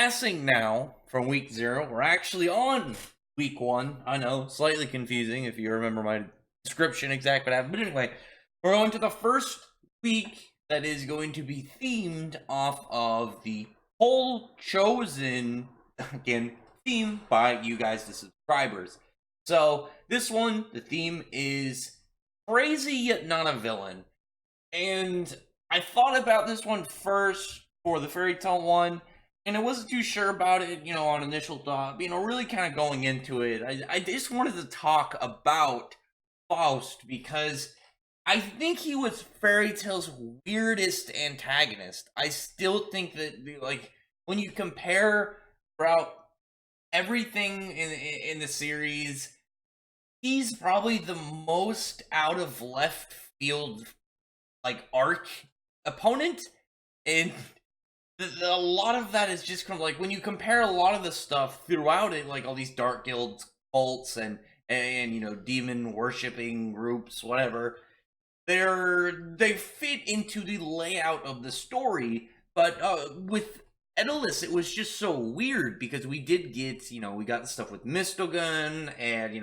passing now from week 0. We're actually on week 1. I know, slightly confusing if you remember my description exactly what happened. But anyway, we're on to the first week that is going to be themed off of the whole chosen, again, theme by you guys, the subscribers. So this one, the theme is crazy yet not a villain. And I thought about this one first for the fairy tale one, and I wasn't too sure about it, on initial thought. Really kind of going into it, I just wanted to talk about Faust because I think he was fairy tale's weirdest antagonist. I still think that, like, when you compare throughout everything in the series, he's probably the most out of left field, like, arc opponent, and a lot of that is just kind of like when you compare a lot of the stuff throughout it, like all these dark guilds, cults, and demon worshipping groups, whatever. They fit into the layout of the story, but with Edalus, it was just so weird because we did get, we got the stuff with Mistogun and,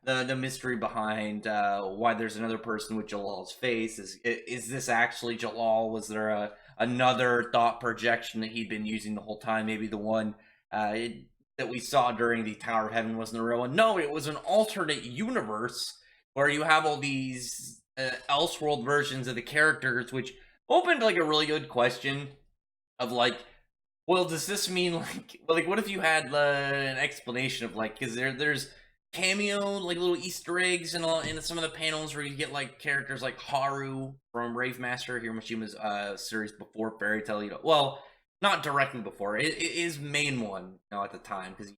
the mystery behind why there's another person with Jalal's face. Is this actually Jalal? Was there another thought projection that he'd been using the whole time? Maybe the one that we saw during the Tower of Heaven wasn't a real one. No, it was an alternate universe where you have all these Elseworld versions of the characters, which opened like a really good question of like, well, does this mean like what if you had an explanation of like, because there's cameo like little Easter eggs and all in some of the panels where you get like characters like Haru from Rave Master, Hiromishima's series before Fairy Tail, well, not directly before, his main one, at the time, because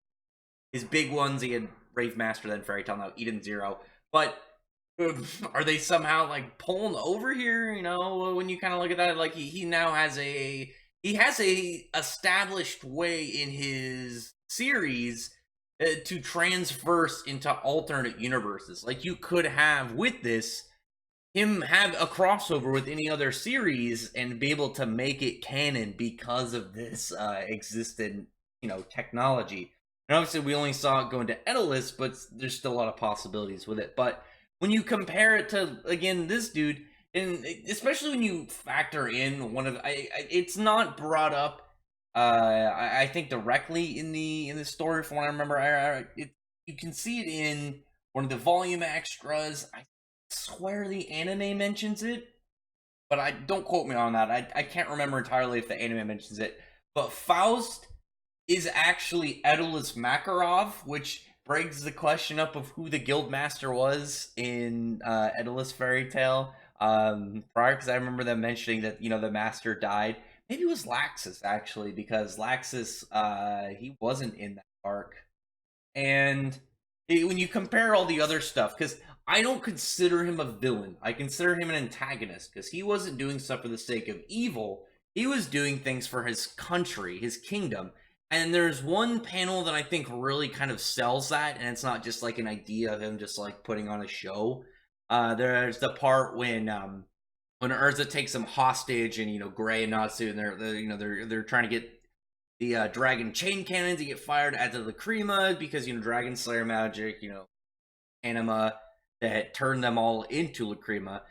his big ones, he had Rave Master, then Fairy Tail, now Eden Zero, but are they somehow like pulling over here, when you kind of look at that, like he now has a established way in his series to transverse into alternate universes. Like, you could have with this him have a crossover with any other series and be able to make it canon because of this existent technology. And obviously we only saw it go into Edalus, but there's still a lot of possibilities with it. But when you compare it to, again, this dude, and especially when you factor in one of, it's not brought up, I think directly in the story from what I remember. You can see it in one of the volume extras. I swear the anime mentions it, but don't quote me on that. I can't remember entirely if the anime mentions it. But Faust is actually Edalus Makarov, which brings the question up of who the guild master was in Edalus Fairy Tale. Prior, because I remember them mentioning that, the master died. Maybe it was Laxus, actually, because Laxus, he wasn't in that arc. And when you compare all the other stuff, because I don't consider him a villain, I consider him an antagonist, because he wasn't doing stuff for the sake of evil, he was doing things for his country, his kingdom. And there's one panel that I think really kind of sells that, and it's not just like an idea of him just like putting on a show. There's the part when Urza takes him hostage, and Gray and Natsu, and they're trying to get the dragon chain cannon to get fired at the Lacrima because Dragon Slayer magic, anima that turned them all into Lacrima.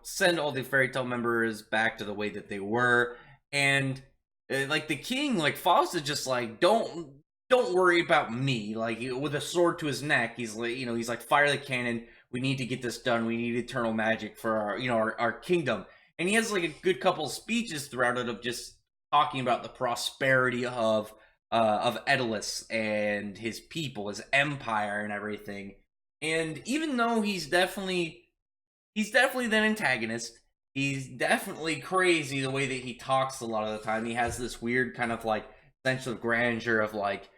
Send all the Fairy Tail members back to the way that they were, and like the king, like Faust is just like, don't worry about me. Like, with a sword to his neck, he's like, he's like, fire the cannon. We need to get this done. We need eternal magic for our kingdom. And he has like a good couple of speeches throughout it of just talking about the prosperity of Edalus and his people, his empire, and everything. And even though he's definitely the antagonist, he's definitely crazy the way that he talks a lot of the time. He has this weird kind of like sense of grandeur of like,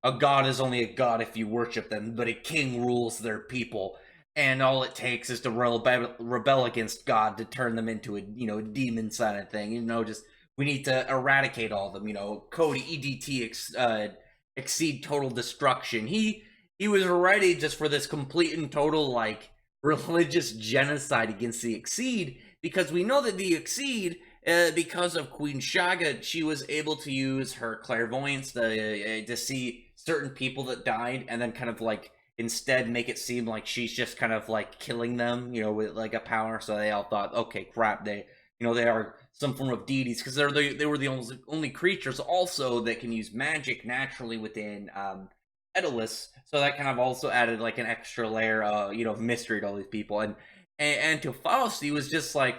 a god is only a god if you worship them, but a king rules their people. And all it takes is to rebel against God to turn them into a, demon side of thing. Just, we need to eradicate all of them, code EDT, exceed total destruction. He was ready just for this complete and total, like, religious genocide against the Exceed, because we know that the Exceed because of Queen Shaga, she was able to use her clairvoyance to see certain people that died, and then kind of like instead make it seem like she's just kind of like killing them, with like a power. So they all thought, okay, crap, they are some form of deities, because they were the only creatures also that can use magic naturally within Daedalus. So that kind of also added like an extra layer, of mystery to all these people, and to Faust, he was just like,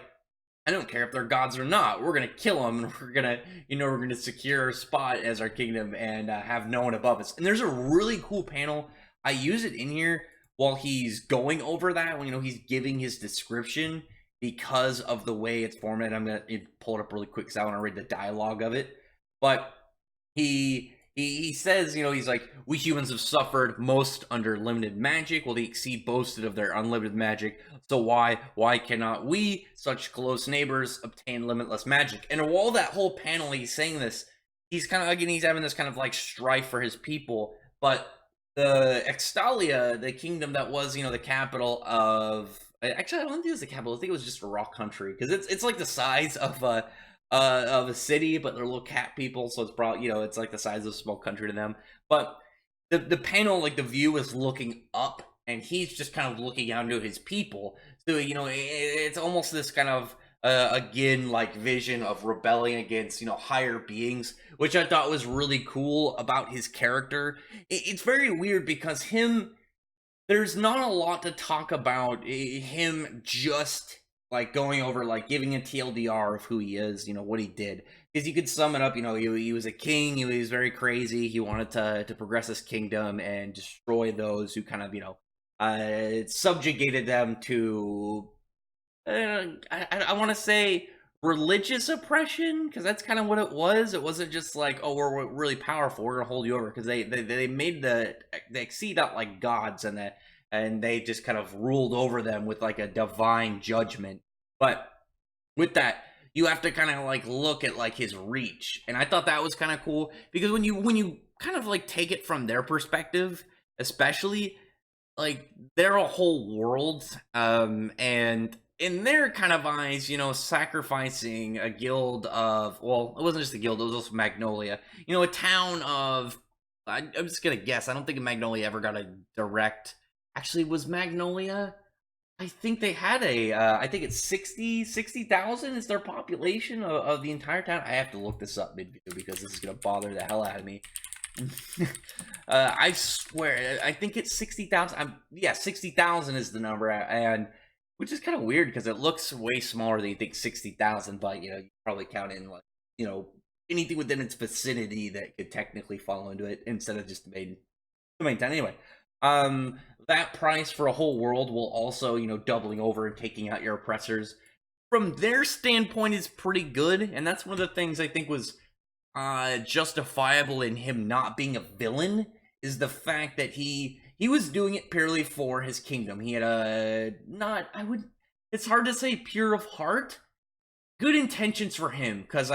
I don't care if they're gods or not. We're gonna kill them, and we're gonna secure our spot as our kingdom, and have no one above us. And there's a really cool panel. I use it in here while he's going over that. When he's giving his description, because of the way it's formatted. I'm gonna pull it up really quick because I want to read the dialogue of it. But he says, he's like, we humans have suffered most under limited magic, while the Exceed boasted of their unlimited magic. So why cannot we, such close neighbors, obtain limitless magic? And while that whole panel he's saying this, he's kind of, again, he's having this kind of like strife for his people. But the Extalia, the kingdom that was, the capital of, actually, I don't think it was the capital. I think it was just a rock country, because it's like the size of a city, but they're little cat people, so it's probably, it's like the size of a small country to them. But the panel, like the view is looking up, and he's just kind of looking out into his people. So it's almost this kind of again, like vision of rebelling against higher beings, which I thought was really cool about his character. It's very weird because there's not a lot to talk about him just like going over, like giving a TLDR of who he is, what he did. Because you could sum it up, he was a king, he was very crazy, he wanted to progress his kingdom and destroy those who kind of, subjugated them to, I want to say religious oppression, because that's kind of what it was. It wasn't just like, oh, we're really powerful, we're gonna hold you over, because they made they Exceed out like gods, and they just kind of ruled over them with like a divine judgment. But with that, you have to kind of like look at like his reach, and I thought that was kind of cool, because when you kind of like take it from their perspective, especially, like they're a whole world, and in their kind of eyes, sacrificing a guild of, well, it wasn't just a guild, it was also Magnolia, a town of, I'm just gonna guess, I don't think Magnolia ever got a direct, actually, was Magnolia, I think they had I think it's 60,000 is their population of the entire town. I have to look this up mid-video because this is gonna bother the hell out of me. I swear, I think it's 60,000. Yeah, 60,000 is the number, and which is kind of weird because it looks way smaller than you think 60,000. But you probably count in like anything within its vicinity that could technically fall into it instead of just the main town. Anyway, that price for a whole world will also doubling over and taking out your oppressors, from their standpoint, is pretty good, and that's one of the things I think was justifiable in him not being a villain, is the fact that he was doing it purely for his kingdom. He had it's hard to say pure of heart, good intentions for him, because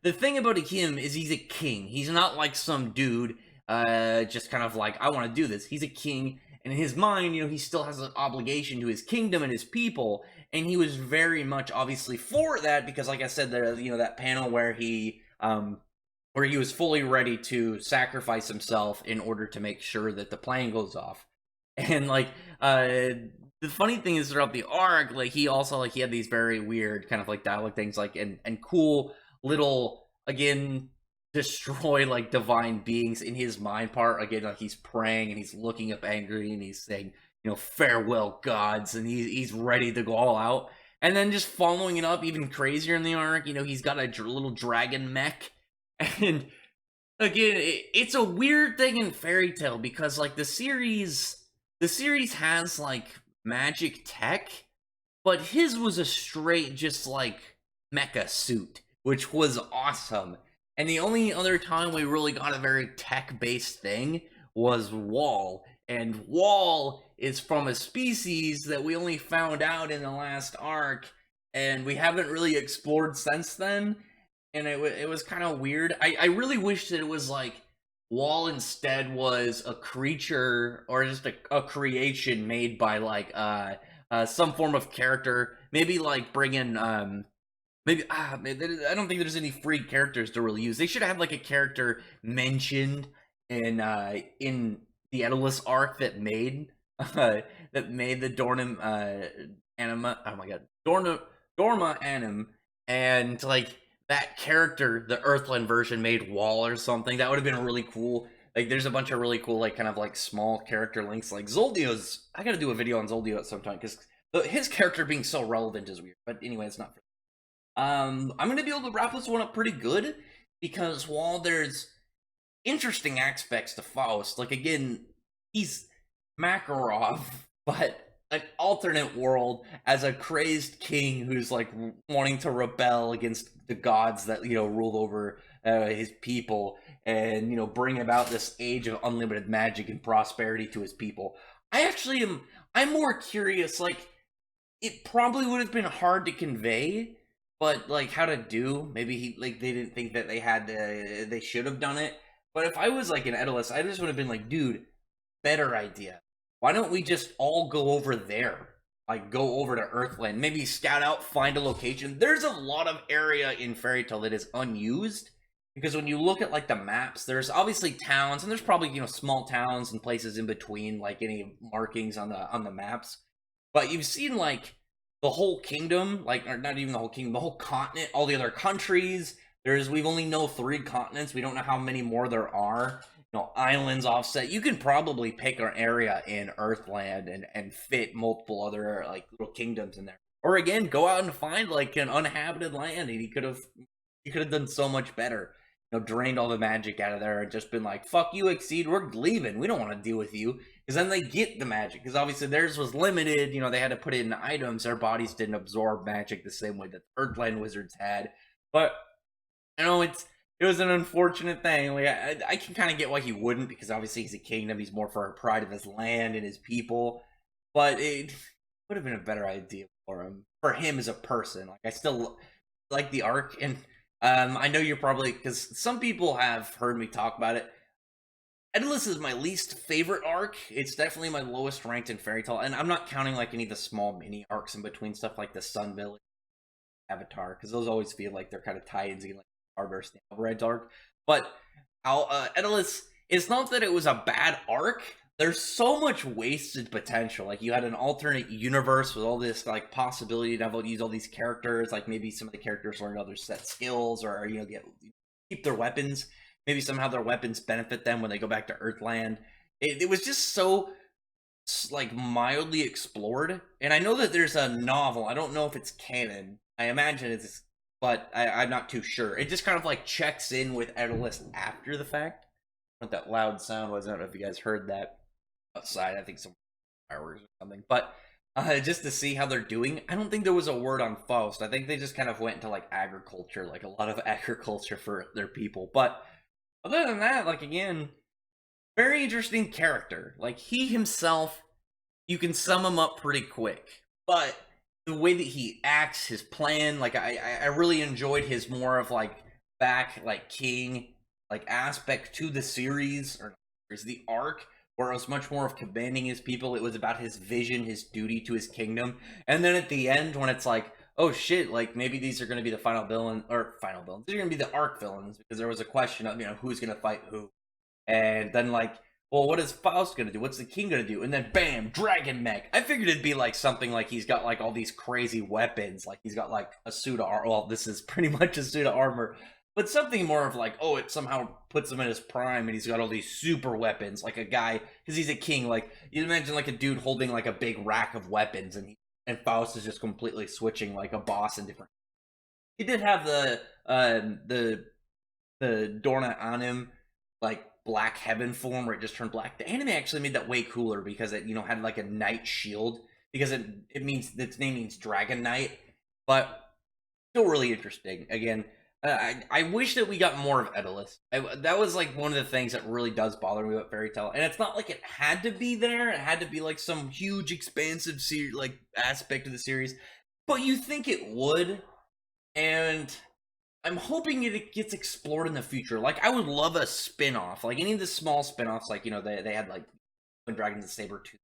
the thing about him is he's a king. He's not like some dude just kind of like, I want to do this. He's a king, and in his mind, he still has an obligation to his kingdom and his people, and he was very much obviously for that, because like I said, there that panel where he was fully ready to sacrifice himself in order to make sure that the plane goes off. And like the funny thing is, throughout the arc, like he also like he had these very weird kind of like dialogue things, like and cool little, again, destroy like divine beings in his mind part. Again, like he's praying and he's looking up angry and he's saying, farewell gods, and he's ready to go all out. And then just following it up even crazier in the arc, he's got a little dragon mech. And again, it's a weird thing in Fairy Tail, because like the series has like magic tech, but his was a straight just like mecha suit, which was awesome. And the only other time we really got a very tech-based thing was Wall. And Wall is from a species that we only found out in the last arc, and we haven't really explored since then. And it was kind of weird. I really wish that it was like Wall instead was a creature, or just a creation made by like some form of character. Maybe like bring in maybe I don't think there's any free characters to really use. They should have like a character mentioned in the Edelus arc that made the Dornum anima. Oh my god, Dorma anim, and like that character, the Earthland version, made Wall or something. That would have been really cool. Like, there's a bunch of really cool, like, kind of like small character links. Like Zoldio's, I gotta do a video on Zoldio at some time because his character being so relevant is weird. But anyway, it's not. I'm gonna be able to wrap this one up pretty good because while there's interesting aspects to Faust, like again, he's Makarov, but an alternate world as a crazed king who's like wanting to rebel against the gods that ruled over his people, and bring about this age of unlimited magic and prosperity to his people. I actually am. I'm more curious. Like, it probably would have been hard to convey, but like how to do. Maybe they didn't think that they should have done it. But if I was like an Edelus, I just would have been like, dude, better idea. Why don't we just all go over there? Like, go over to Earthland, maybe scout out, find a location. There's a lot of area in Fairy Tail that is unused, because when you look at like the maps, there's obviously towns, and there's probably small towns and places in between, like any markings on the maps. But you've seen like the whole kingdom, like, or not even the whole kingdom, the whole continent, all the other countries. We've only know 3 continents. We don't know how many more there are. Islands offset. You can probably pick an area in Earthland and fit multiple other like little kingdoms in there. Or again, go out and find like an uninhabited land, and he could have done so much better. Drained all the magic out of there and just been like, fuck you, Exceed, we're leaving. We don't want to deal with you. Because then they get the magic. Because obviously theirs was limited. They had to put it in items. Their bodies didn't absorb magic the same way that Earthland wizards had. But it was an unfortunate thing. Like, I can kind of get why he wouldn't, because obviously he's a kingdom. He's more for pride of his land and his people. But it would have been a better idea for him as a person. Like, I still like the arc, and I know you're probably, because some people have heard me talk about it. Endless is my least favorite arc. It's definitely my lowest ranked in Fairy Tail, and I'm not counting like any of the small mini arcs in between, stuff like the Sun Village, Avatar, because those always feel like they're kind of tie-ins in like Starburst and Red Dark. But Endless, it's not that it was a bad arc. There's so much wasted potential. Like, you had an alternate universe with all this like possibility to use all these characters. Like, maybe some of the characters learn other set skills, or keep their weapons. Maybe somehow their weapons benefit them when they go back to Earthland. It was just so like mildly explored. And I know that there's a novel. I don't know if it's canon. I imagine it's, but I'm not too sure. It just kind of like checks in with Edelus after the fact. What that loud sound was, I don't know if you guys heard that outside. I think some fireworks or something. But just to see how they're doing. I don't think there was a word on Faust. I think they just kind of went into like agriculture, like a lot of agriculture for their people. But other than that, like, again, very interesting character. Like, he himself, you can sum him up pretty quick. But the way that he acts, his plan, like, I really enjoyed his more of like back like king like aspect to the series, or the arc, where it was much more of commanding his people. It was about his vision, his duty to his kingdom. And then at the end, when it's like, oh shit, like maybe these are going to be the final villain, or final villains, they're going to be the arc villains, because there was a question of who's going to fight who. And then like, well, what is Faust gonna do? What's the king gonna do? And then bam, dragon mech. I figured it'd be like something like he's got like all these crazy weapons, like he's got like a suit of armor. Well, this is pretty much a suit of armor, but something more of like, oh, it somehow puts him in his prime, and he's got all these super weapons, like a guy, because he's a king. Like, you imagine like a dude holding like a big rack of weapons, and Faust is just completely switching like a boss in different. He did have the Dorna on him, like Black Heaven form, where it just turned black. The anime actually made that way cooler, because it had like a knight shield, because it means its name means dragon knight. But still really interesting. Again, I wish that we got more of Edelus. That was like one of the things that really does bother me about Fairy Tail. And it's not like it had to be there. It had to be like some huge expansive like aspect of the series, but you think it would. And I'm hoping it gets explored in the future. Like, I would love a spin-off. Like, any of the small spin-offs, like, they had, like, Twin Dragons and Saber Tooth,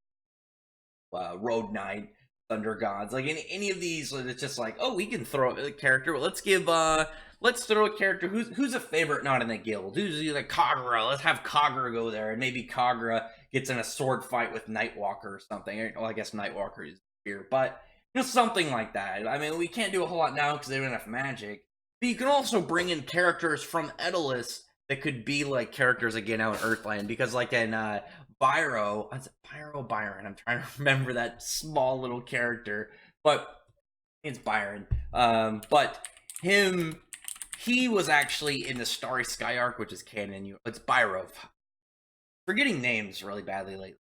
Road Knight. thunder gods. Like any of these, it's just like, oh, we can throw a character. Let's throw a character who's a favorite not in the guild. Who's like Kagura? Let's have Kagura go there, and maybe Kagura gets in a sword fight with Nightwalker or something. Well, I guess Nightwalker is here, but something like that. I mean, we can't do a whole lot now because they don't have magic. But you can also bring in characters from Edelus that could be like characters again out in Earthland, because like in Byron, I'm trying to remember that small little character, but it's Byron. But he was actually in the Starry Sky arc, which is canon. It's Byrov. Forgetting names really badly lately.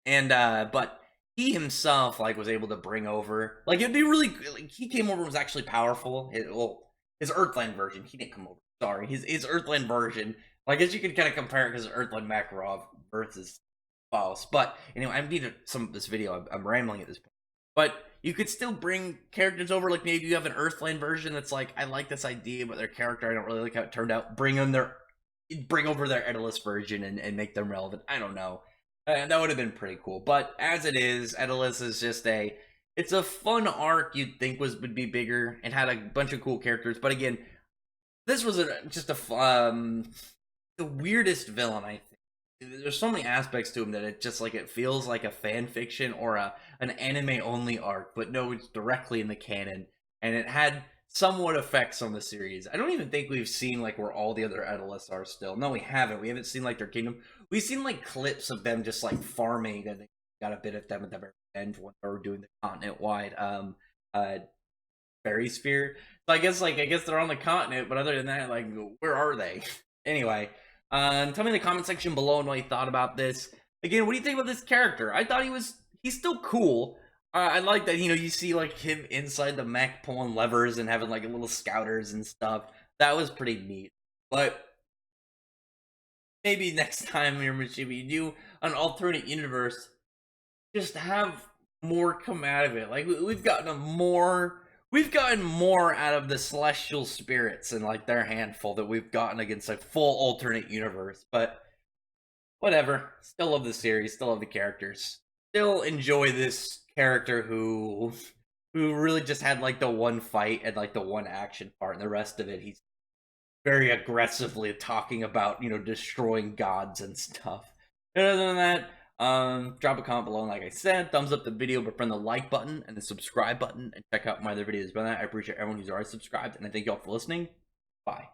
And but he himself like was able to bring over, like, it'd be really like, he came over and was actually powerful. His Earthland version, he didn't come over. Sorry, his Earthland version. Well, I guess you could kind of compare it because Earthland Makarov versus Faust. But anyway, I need some of this video. I'm rambling at this point. But you could still bring characters over. Like maybe you have an Earthland version that's like, I like this idea, but their character, I don't really like how it turned out. Bring over their Edelus version and make them relevant. I don't know. That would have been pretty cool. But as it is, Edelus is just it's a fun arc you'd think would be bigger and had a bunch of cool characters. But again, this was the weirdest villain, I think. There's so many aspects to him that it feels like a fan fiction or an anime only arc, but no, it's directly in the canon, and it had somewhat effects on the series. I don't even think we've seen like where all the other Edelus are still. No, we haven't. We haven't seen like their kingdom. We've seen like clips of them just like farming, and they got a bit of them at the very end when they were doing the continent wide fairy sphere. So I guess they're on the continent, but other than that, like, where are they? Anyway, tell me in the comment section below what you thought about this. Again, what do you think about this character? I thought he's still cool. I like that, you see like him inside the mech pulling levers and having like little scouters and stuff. That was pretty neat. But maybe next time you do an alternate universe, just have more come out of it. Like we've gotten more out of the celestial spirits and like their handful that we've gotten against a full alternate universe. But whatever. Still love the series, still love the characters. Still enjoy this character who really just had like the one fight and like the one action part, and the rest of it he's very aggressively talking about, destroying gods and stuff. And other than that, drop a comment below, and like I said, thumbs up the video, but press the like button and the subscribe button, and check out my other videos. But I appreciate everyone who's already subscribed, and I thank you all for listening. Bye.